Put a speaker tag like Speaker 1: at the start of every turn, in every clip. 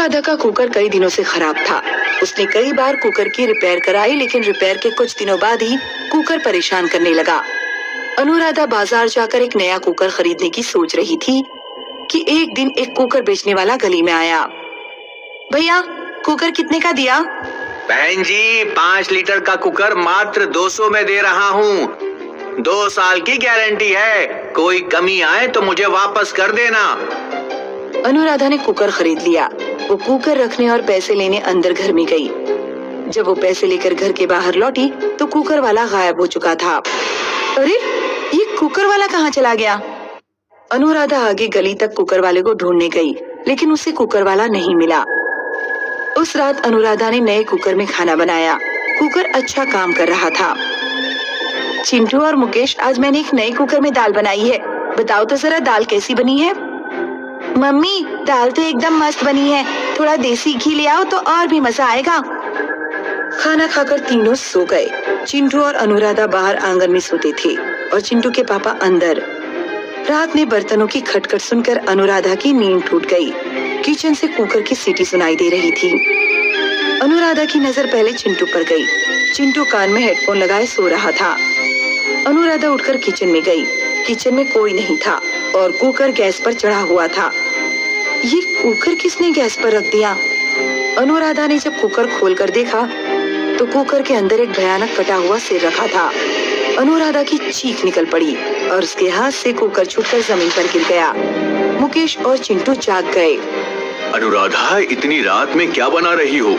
Speaker 1: अनुराधा का कुकर कई दिनों से खराब था। उसने कई बार कुकर की रिपेयर कराई, लेकिन रिपेयर के कुछ दिनों बाद ही कुकर परेशान करने लगा। अनुराधा बाजार जाकर एक नया कुकर खरीदने की सोच रही थी कि एक दिन एक कुकर बेचने वाला गली में आया। भैया, कुकर कितने का दिया?
Speaker 2: बहन जी, 5 लीटर का कुकर मात्र 200 में दे रहा हूँ। 2 साल की गारंटी है, कोई कमी आए तो मुझे वापस कर देना।
Speaker 1: अनुराधा ने कुकर खरीद लिया। वो कुकर रखने और पैसे लेने अंदर घर में गई। जब वो पैसे लेकर घर के बाहर लौटी तो कुकर वाला गायब हो चुका था। अरे, ये कुकर वाला कहाँ चला गया? अनुराधा आगे गली तक कुकर वाले को ढूंढने गई, लेकिन उसे कुकर वाला नहीं मिला। उस रात अनुराधा ने नए कुकर में खाना बनाया। कुकर अच्छा काम कर रहा था। चिंटू और मुकेश, आज मैंने एक नए कुकर में दाल बनाई है। बताओ तो जरा, दाल कैसी बनी है? मम्मी, दाल तो एकदम मस्त बनी है। थोड़ा देसी घी ले आओ तो और भी मजा आएगा। खाना खाकर तीनों सो गए। चिंटू और अनुराधा बाहर आंगन में सोते थे और चिंटू के पापा अंदर। रात में बर्तनों की खटखट सुनकर अनुराधा की नींद टूट गई। किचन से कुकर की सीटी सुनाई दे रही थी। अनुराधा की नजर पहले चिंटू पर गई। चिंटू कान में हेडफोन लगाए सो रहा था। अनुराधा उठकर किचन में गई। किचन में कोई नहीं था और कुकर गैस पर चढ़ा हुआ था। ये कुकर किसने गैस पर रख दिया? अनुराधा ने जब कुकर खोलकर देखा तो कुकर के अंदर एक भयानक कटा हुआ सिर रखा था। अनुराधा की चीख निकल पड़ी और उसके हाथ से कुकर छूटकर जमीन पर गिर गया। मुकेश और चिंटू जाग गए।
Speaker 2: अनुराधा, इतनी रात में क्या बना रही हो?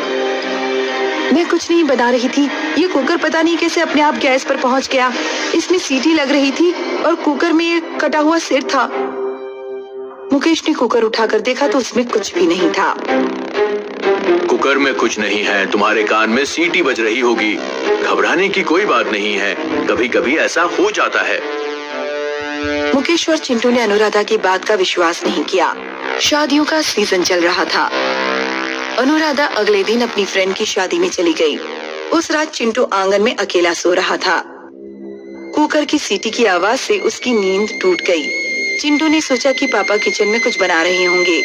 Speaker 1: मैं कुछ नहीं बना रही थी। ये कुकर पता नहीं कैसे अपने आप गैस पर पहुंच गया। इसमें सीटी लग रही थी और कुकर में ये कटा हुआ सिर था। मुकेश ने कुकर उठाकर देखा तो उसमें कुछ भी नहीं था।
Speaker 2: कुकर में कुछ नहीं है, तुम्हारे कान में सीटी बज रही होगी। घबराने की कोई बात नहीं है, कभी कभी ऐसा हो जाता है।
Speaker 1: मुकेश और चिंटू ने अनुराधा की बात का विश्वास नहीं किया। शादियों का सीजन चल रहा था। अनुराधा अगले दिन अपनी फ्रेंड की शादी में चली गई। उस रात चिंटू आंगन में अकेला सो रहा था। कुकर की सीटी की आवाज से उसकी नींद टूट गई। चिंटू ने सोचा कि पापा किचन में कुछ बना रहे होंगे।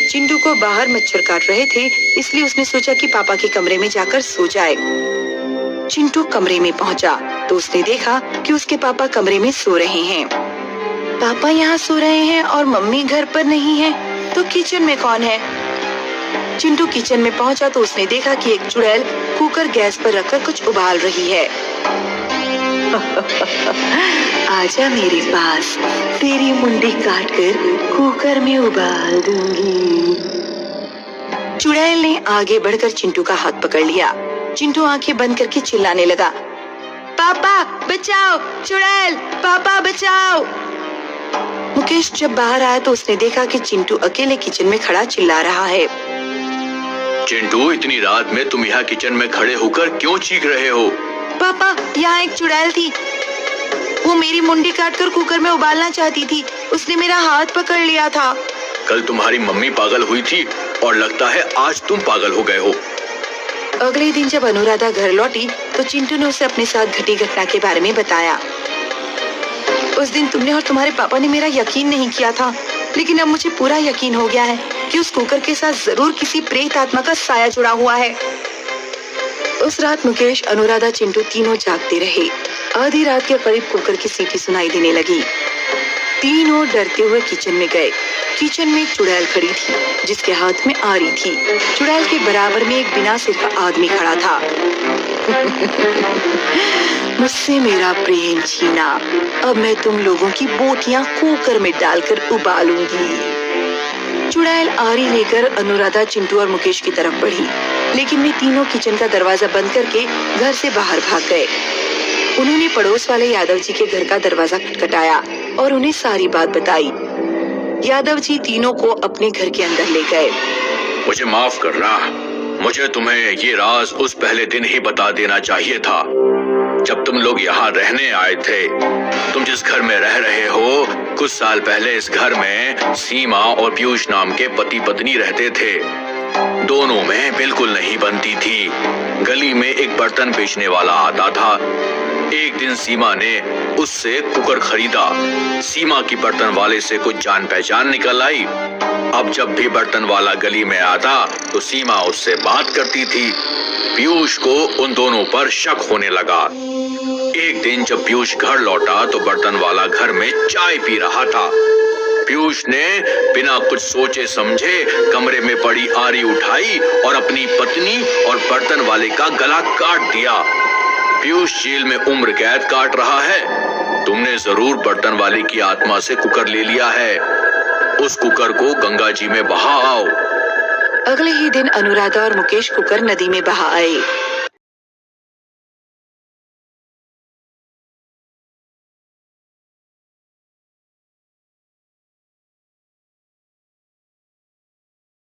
Speaker 1: चिंटू को बाहर मच्छर काट रहे थे, इसलिए उसने सोचा कि पापा के कमरे में जाकर सो जाए। चिंटू कमरे में पहुंचा तो उसने देखा कि उसके पापा कमरे में सो रहे हैं। पापा यहाँ सो रहे हैं और मम्मी घर पर नहीं है, तो किचन में कौन है? चिंटू किचन में पहुंचा तो उसने देखा कि एक चुड़ैल कुकर गैस पर रखकर कुछ उबाल रही है। आजा मेरे पास, तेरी मुंडी काटकर कुकर में उबाल दूंगी। चुड़ैल ने आगे बढ़कर चिंटू का हाथ पकड़ लिया। चिंटू आंखें बंद करके चिल्लाने लगा, पापा बचाओ, चुड़ैल, पापा बचाओ। मुकेश जब बाहर आया तो उसने देखा कि चिंटू अकेले किचन में खड़ा चिल्ला रहा है।
Speaker 2: चिंटू, इतनी रात में तुम यहाँ किचन में खड़े होकर क्यों चीख रहे हो?
Speaker 1: पापा, यहाँ एक चुड़ैल थी। वो मेरी मुंडी काटकर कुकर में उबालना चाहती थी। उसने मेरा हाथ पकड़ लिया था।
Speaker 2: कल तुम्हारी मम्मी पागल हुई थी और लगता है आज तुम पागल हो गए हो।
Speaker 1: अगले दिन जब अनुराधा घर लौटी तो चिंटू ने उसे अपने साथ घटी घटना के बारे में बताया। उस दिन तुमने और तुम्हारे पापा ने मेरा यकीन नहीं किया था, लेकिन अब मुझे पूरा यकीन हो गया है कि उस कुकर के साथ जरूर किसी प्रेत आत्मा का साया जुड़ा हुआ है। उस रात मुकेश, अनुराधा, चिंटू तीनों जागते रहे। आधी रात के करीब कुकर की सीटी सुनाई देने लगी। तीनों डरते हुए किचन में गए। किचन में एक चुड़ैल खड़ी थी जिसके हाथ में आरी थी। चुड़ैल के बराबर में एक बिना सिर का आदमी खड़ा था। मुझसे मेरा प्रेम छीना, अब मैं तुम लोगों की बोटियां कुकर में डालकर उबालूंगी। चुड़ैल आरी लेकर अनुराधा, चिंटू और मुकेश की तरफ बढ़ी, लेकिन वे तीनों किचन का दरवाजा बंद करके घर से बाहर भाग गए। उन्होंने पड़ोस वाले यादव जी के घर का दरवाजा खटखटाया और उन्हें सारी बात बताई। यादव जी तीनों को अपने घर के अंदर ले गए।
Speaker 2: मुझे माफ करना, मुझे तुम्हें ये राज उस पहले दिन ही बता देना चाहिए था जब तुम लोग यहाँ रहने आए थे। तुम जिस घर में रह रहे हो, कुछ साल पहले इस घर में सीमा और पीयूष नाम के पति पत्नी रहते थे। दोनों में बिल्कुल नहीं बनती थी। गली में एक बर्तन बेचने वाला आता था। एक दिन सीमा ने उससे कुकर खरीदा। सीमा की बर्तन वाले से कुछ जान पहचान निकल आई। अब जब भी बर्तन वाला गली में आता तो सीमा उससे बात करती थी। पीयूष को उन दोनों पर शक होने लगा। एक दिन जब पीयूष घर लौटा तो बर्तन वाला घर में चाय पी रहा था। पीयूष ने बिना कुछ सोचे समझे कमरे में पड़ी आरी उठाई और अपनी पत्नी और बर्तन वाले का गला काट दिया। पीयूष जेल में उम्र कैद काट रहा है। तुमने जरूर बर्तन वाले की आत्मा से कुकर ले लिया है। उस कुकर को गंगा जी में बहा आओ।
Speaker 1: अगले ही दिन अनुराधा और मुकेश कुकर नदी में बहा आए।